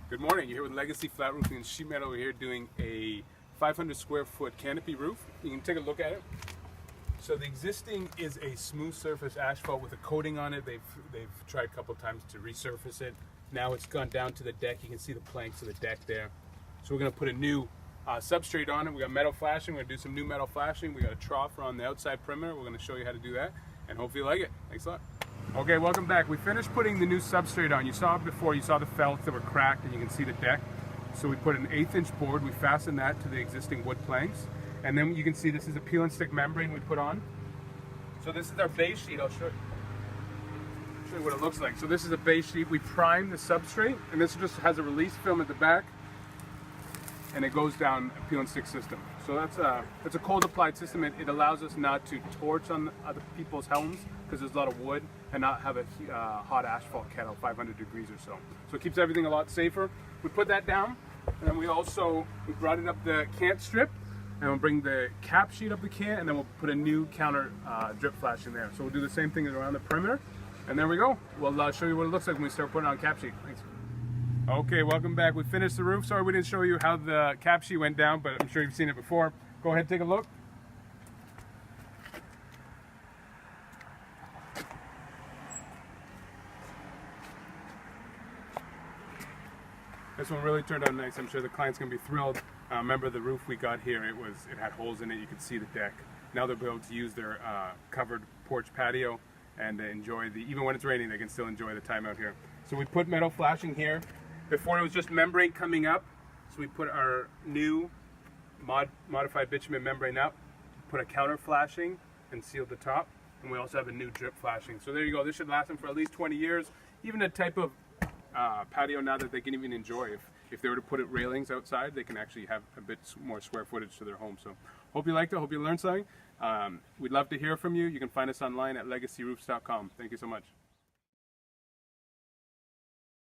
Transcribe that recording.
Good morning. You're here with Legacy Flat Roofing and Sheet Metal. We're here doing a 500 square foot canopy roof. You can take a look at it. So the existing is a smooth surface asphalt with a coating on it. They've tried a couple times to resurface it. Now it's gone down to the deck. You can see the planks of the deck there. So we're going to put a new substrate on it. We got metal flashing. We're going to do some new metal flashing. We got a trough around the outside perimeter. We're going to show you how to do that, and hopefully you like it. Thanks a lot. Okay, welcome back. We finished putting the new substrate on. You saw it before. You saw the felts that were cracked, and you can see the deck. So we put an 1/8 inch board. We fastened that to the existing wood planks, and then you can see this is a peel and stick membrane we put on. So this is our base sheet. I'll show you what it looks like. So this is a base sheet. We prime the substrate, and this just has a release film at the back, and it goes down a peel and stick system. So that's a cold applied system. It allows us not to torch on other people's homes because there's a lot of wood, and not have a hot asphalt kettle, 500 degrees or so. So it keeps everything a lot safer. We put that down, and then we brought it up the cant strip, and we'll bring the cap sheet up the cant, and then we'll put a new counter drip flash in there. So we'll do the same thing around the perimeter, and there we go. We'll show you what it looks like when we start putting on cap sheet. Thanks. Okay, welcome back. We finished the roof. Sorry we didn't show you how the cap sheet went down, but I'm sure you've seen it before. Go ahead, take a look. This one really turned out nice. I'm sure the client's gonna be thrilled. Remember the roof we got here, it had holes in it. You could see the deck. Now they'll be able to use their covered porch patio and enjoy even when it's raining, they can still enjoy the time out here. So we put metal flashing here. Before it was just membrane coming up. So we put our new modified bitumen membrane up, put a counter flashing and sealed the top. And we also have a new drip flashing. So there you go. This should last them for at least 20 years. Even a type of patio now that they can even enjoy. If they were to put it railings outside, they can actually have a bit more square footage to their home. So hope you liked it. Hope you learned something. We'd love to hear from you. You can find us online at legacyroofs.com. Thank you so much.